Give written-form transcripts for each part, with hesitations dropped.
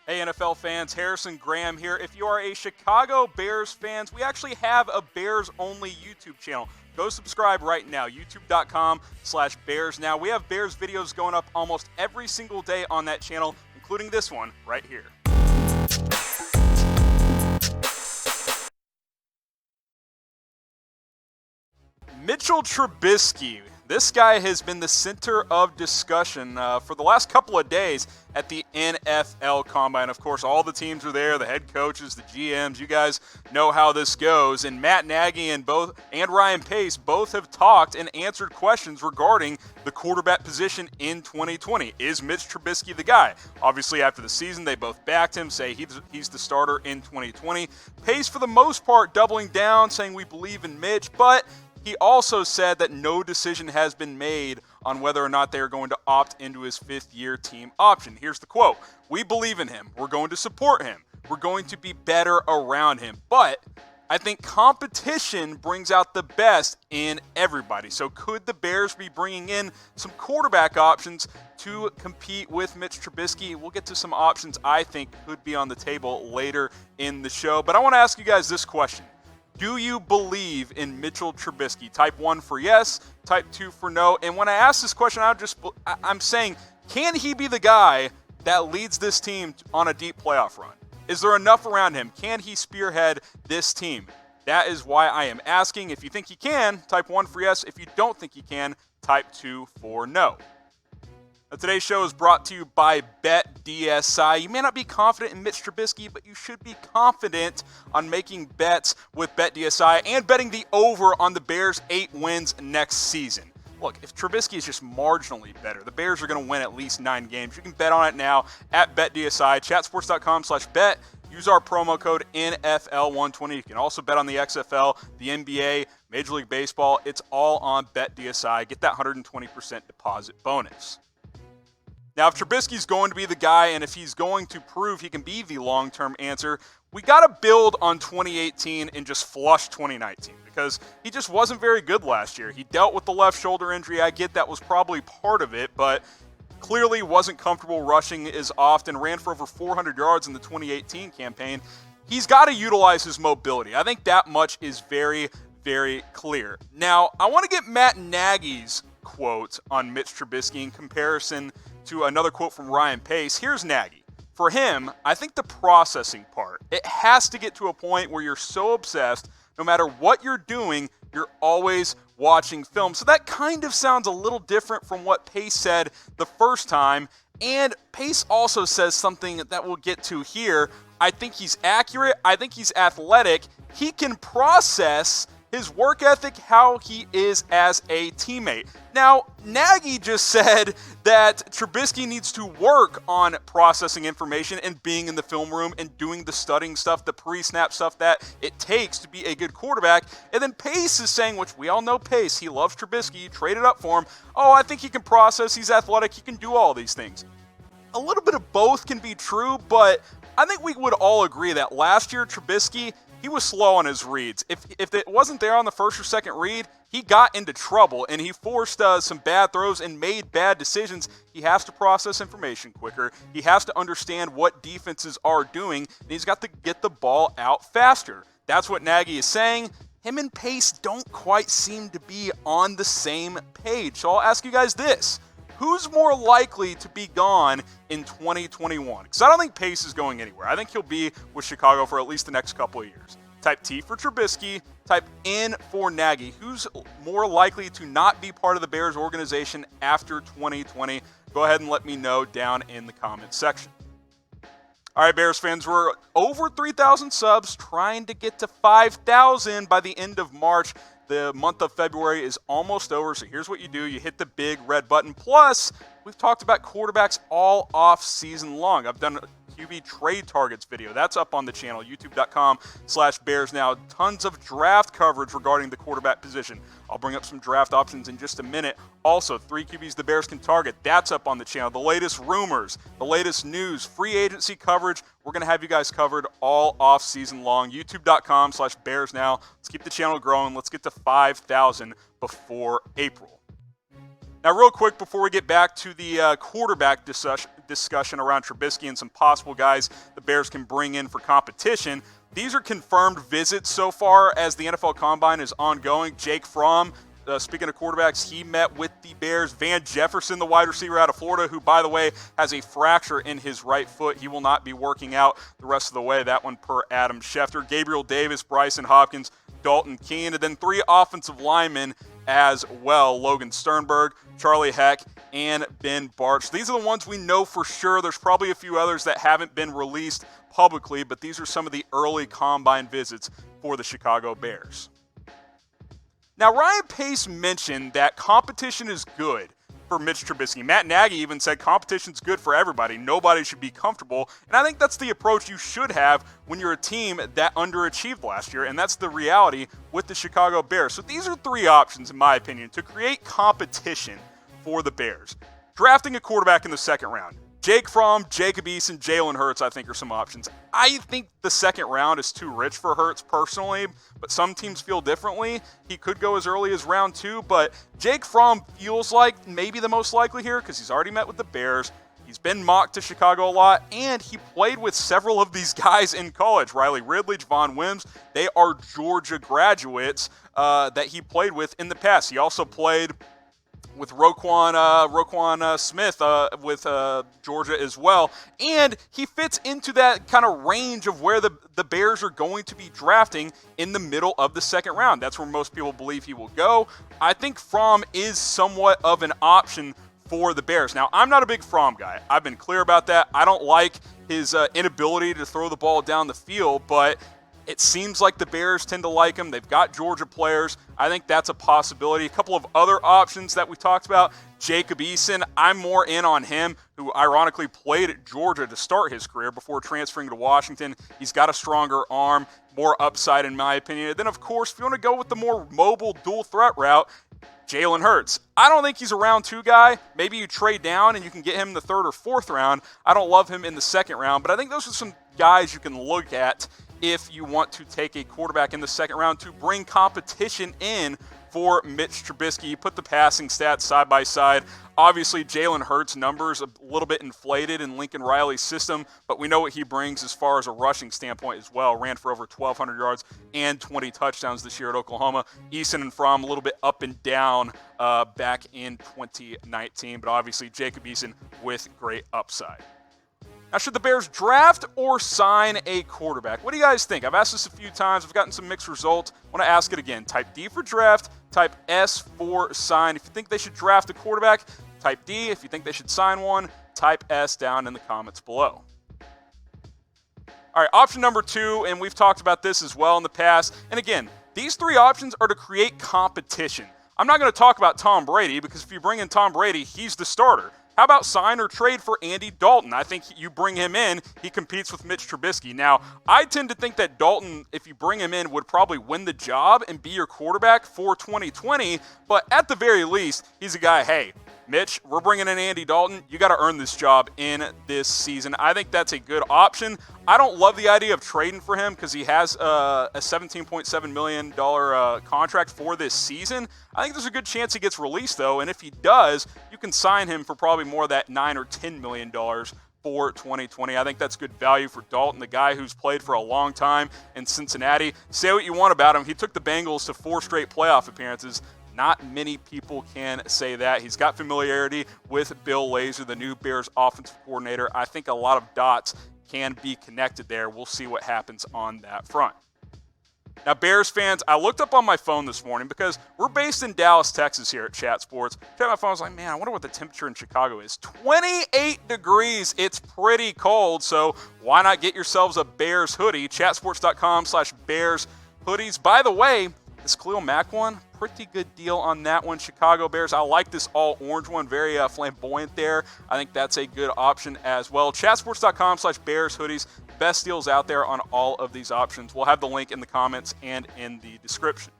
Hey NFL fans, Harrison Graham here. If you are a Chicago Bears fans, we actually have a Bears-only YouTube channel. Go subscribe right now, youtube.com/Bears. Now, we have Bears videos going up almost every single day on that channel, including this one right here. Mitchell Trubisky. This guy has been the center of discussion for the last couple of days at the NFL Combine. Of course, all the teams are there, the head coaches, the GMs. You guys know how this goes. And Matt Nagy and Ryan Pace both have talked and answered questions regarding the quarterback position in 2020. Is Mitch Trubisky the guy? Obviously, after the season, they both backed him, say he's the starter in 2020. Pace, for the most part, doubling down, saying we believe in Mitch, but he also said that no decision has been made on whether or not they are going to opt into his fifth-year team option. Here's the quote. We believe in him. We're going to support him. We're going to be better around him. But I think competition brings out the best in everybody. So could the Bears be bringing in some quarterback options to compete with Mitch Trubisky? We'll get to some options I think could be on the table later in the show. But I want to ask you guys this question. Do you believe in Mitchell Trubisky? Type 1 for yes, type 2 for no. And when I ask this question, I'm saying, can he be the guy that leads this team on a deep playoff run? Is there enough around him? Can he spearhead this team? That is why I am asking. If you think he can, type 1 for yes. If you don't think he can, type 2 for no. Now, today's show is brought to you by BetDSI. You may not be confident in Mitch Trubisky, but you should be confident on making bets with BetDSI and betting the over on the Bears' 8 wins next season. Look, if Trubisky is just marginally better, the Bears are going to win at least 9 games. You can bet on it now at BetDSI, chatsports.com/bet. Use our promo code NFL120. You can also bet on the XFL, the NBA, Major League Baseball. It's all on BetDSI. Get that 120% deposit bonus. Now, if Trubisky's going to be the guy and if he's going to prove he can be the long-term answer, we got to build on 2018 and just flush 2019 because he just wasn't very good last year. He dealt with the left shoulder injury. I get that was probably part of it, but clearly wasn't comfortable rushing as often, ran for over 400 yards in the 2018 campaign. He's got to utilize his mobility. I think that much is very, very clear. Now, I want to get Matt Nagy's quote on Mitch Trubisky in comparison to another quote from Ryan Pace. Here's Nagy. For him, I think the processing part, it has to get to a point where you're so obsessed, no matter what you're doing, you're always watching film. So that kind of sounds a little different from what Pace said the first time. And Pace also says something that we'll get to here. I think he's accurate. I think he's athletic. He can process his work ethic, how he is as a teammate. Now, Nagy just said that Trubisky needs to work on processing information and being in the film room and doing the studying stuff, the pre-snap stuff that it takes to be a good quarterback. And then Pace is saying, which we all know Pace, he loves Trubisky, traded up for him. Oh, I think he can process, he's athletic, he can do all these things. A little bit of both can be true, but I think we would all agree that last year Trubisky, he was slow on his reads. If it wasn't there on the first or second read, he got into trouble and he forced some bad throws and made bad decisions. He has to process information quicker. He has to understand what defenses are doing, and he's got to get the ball out faster. That's what Nagy is saying. Him and Pace don't quite seem to be on the same page. So I'll ask you guys this. Who's more likely to be gone in 2021? Because I don't think Pace is going anywhere. I think he'll be with Chicago for at least the next couple of years. Type T for Trubisky, type N for Nagy. Who's more likely to not be part of the Bears organization after 2020? Go ahead and let me know down in the comments section. All right, Bears fans, we're over 3,000 subs, trying to get to 5,000 by the end of March. The month of February is almost over, so here's what you do. You hit the big red button. Plus, we've talked about quarterbacks all off season long. I've done a QB trade targets video. That's up on the channel, youtube.com/Bears now. Tons of draft coverage regarding the quarterback position. I'll bring up some draft options in just a minute. Also, 3 QBs the Bears can target. That's up on the channel. The latest rumors, the latest news, free agency coverage. We're going to have you guys covered all off season long. youtube.com/Bears now. Let's keep the channel growing. Let's get to 5,000 before April. Now, real quick before we get back to the quarterback discussion around Trubisky and some possible guys the Bears can bring in for competition, these are confirmed visits so far as the NFL Combine is ongoing. Jake Fromm, speaking of quarterbacks, he met with the Bears. Van Jefferson, the wide receiver out of Florida, who, by the way, has a fracture in his right foot. He will not be working out the rest of the way. That one per Adam Schefter. Gabriel Davis, Bryson Hopkins, Dalton Keene, and then 3 offensive linemen as well. Logan Sternberg, Charlie Heck, and Ben Bartsch. These are the ones we know for sure. There's probably a few others that haven't been released publicly, but these are some of the early combine visits for the Chicago Bears. Now, Ryan Pace mentioned that competition is good for Mitch Trubisky. Matt Nagy even said competition's good for everybody. Nobody should be comfortable. And I think that's the approach you should have when you're a team that underachieved last year, and that's the reality with the Chicago Bears. So these are 3 options, in my opinion, to create competition for the Bears. Drafting a quarterback in the second round. Jake Fromm, Jacob Eason, Jalen Hurts, I think, are some options. I think the second round is too rich for Hurts personally, but some teams feel differently. He could go as early as round 2, but Jake Fromm feels like maybe the most likely here because he's already met with the Bears. He's been mocked to Chicago a lot, and he played with several of these guys in college. Riley Ridley, Javon, Wims, they are Georgia graduates that he played with in the past. He also played with Roquan Smith with Georgia as well. And he fits into that kind of range of where the Bears are going to be drafting in the middle of the second round. That's where most people believe he will go. I think Fromm is somewhat of an option for the Bears. Now, I'm not a big Fromm guy. I've been clear about that. I don't like his inability to throw the ball down the field, but it seems like the Bears tend to like him. They've got Georgia players. I think that's a possibility. A couple of other options that we talked about. Jacob Eason, I'm more in on him, who ironically played at Georgia to start his career before transferring to Washington. He's got a stronger arm, more upside in my opinion. And then, of course, if you want to go with the more mobile dual threat route, Jalen Hurts. I don't think he's a round 2 guy. Maybe you trade down and you can get him in the 3rd or 4th round. I don't love him in the 2nd round, but I think those are some guys you can look at if you want to take a quarterback in the 2nd round to bring competition in for Mitch Trubisky. You put the passing stats side by side. Obviously, Jalen Hurts' numbers a little bit inflated in Lincoln Riley's system, but we know what he brings as far as a rushing standpoint as well. Ran for over 1,200 yards and 20 touchdowns this year at Oklahoma. Eason and Fromm a little bit up and down back in 2019, but obviously Jacob Eason with great upside. Now, should the Bears draft or sign a quarterback? What do you guys think? I've asked this a few times. I've gotten some mixed results. I want to ask it again. Type D for draft, type S for sign. If you think they should draft a quarterback, type D. If you think they should sign one, type S down in the comments below. All right, option number 2, and we've talked about this as well in the past. And again, these 3 options are to create competition. I'm not going to talk about Tom Brady because if you bring in Tom Brady, he's the starter. How about sign or trade for Andy Dalton? I think you bring him in, he competes with Mitch Trubisky. Now, I tend to think that Dalton, if you bring him in, would probably win the job and be your quarterback for 2020. But at the very least, he's a guy, hey, Mitch, we're bringing in Andy Dalton. You got to earn this job in this season. I think that's a good option. I don't love the idea of trading for him because he has a $17.7 million contract for this season. I think there's a good chance he gets released, though, and if he does, you can sign him for probably more of that $9 or $10 million for 2020. I think that's good value for Dalton, the guy who's played for a long time in Cincinnati. Say what you want about him. He took the Bengals to 4 straight playoff appearances. Not many people can say that. He's got familiarity with Bill Lazor, the new Bears offensive coordinator. I think a lot of dots can be connected there. We'll see what happens on that front. Now, Bears fans, I looked up on my phone this morning because we're based in Dallas, Texas here at Chat Sports. Checked my phone, I was like, man, I wonder what the temperature in Chicago is. 28 degrees. It's pretty cold, so why not get yourselves a Bears hoodie? Chatsports.com/Bears hoodies. By the way, this Khalil Mack one, pretty good deal on that one. Chicago Bears, I like this all orange one, very flamboyant there. I think that's a good option as well. Chatsports.com/Bears hoodies. Best deals out there on all of these options. We'll have the link in the comments and in the description.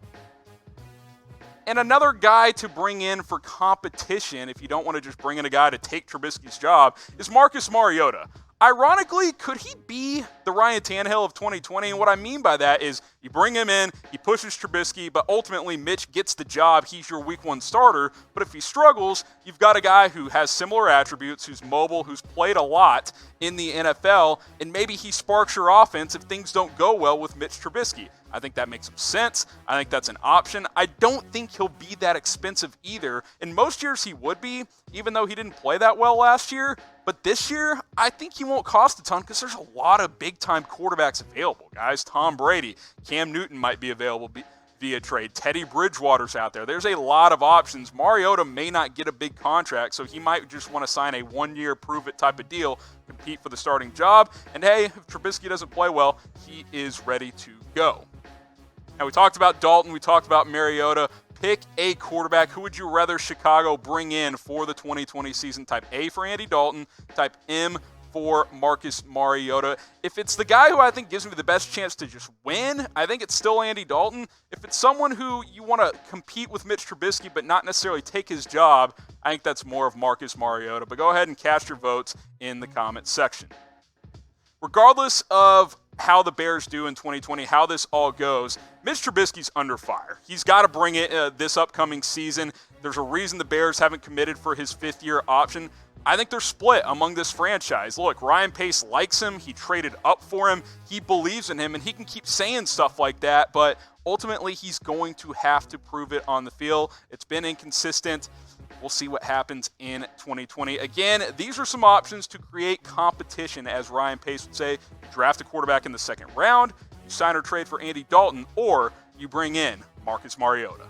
And another guy to bring in for competition, if you don't want to just bring in a guy to take Trubisky's job, is Marcus Mariota. Ironically, could he be the Ryan Tannehill of 2020? And what I mean by that is you bring him in, he pushes Trubisky, but ultimately Mitch gets the job. He's your week 1 starter. But if he struggles, you've got a guy who has similar attributes, who's mobile, who's played a lot in the NFL, and maybe he sparks your offense if things don't go well with Mitch Trubisky. I think that makes some sense. I think that's an option. I don't think he'll be that expensive either. In most years he would be, even though he didn't play that well last year. But this year, I think he won't cost a ton because there's a lot of big-time quarterbacks available, guys. Tom Brady, Cam Newton might be available via trade. Teddy Bridgewater's out there. There's a lot of options. Mariota may not get a big contract, so he might just want to sign a 1-year prove-it type of deal, compete for the starting job. And hey, if Trubisky doesn't play well, he is ready to go. Now, we talked about Dalton. We talked about Mariota. Pick a quarterback. Who would you rather Chicago bring in for the 2020 season? Type A for Andy Dalton. Type M for Marcus Mariota. If it's the guy who I think gives me the best chance to just win, I think it's still Andy Dalton. If it's someone who you want to compete with Mitch Trubisky but not necessarily take his job, I think that's more of Marcus Mariota. But go ahead and cast your votes in the comments section. Regardless of how the Bears do in 2020, how this all goes, Mitch Trubisky's under fire. He's got to bring it this upcoming season. There's a reason the Bears haven't committed for his 5th-year option. I think they're split among this franchise. Look, Ryan Pace likes him. He traded up for him. He believes in him, and he can keep saying stuff like that, but ultimately he's going to have to prove it on the field. It's been inconsistent. We'll see what happens in 2020. Again, these are some options to create competition, as Ryan Pace would say. You draft a quarterback in the 2nd round, you sign or trade for Andy Dalton, or you bring in Marcus Mariota.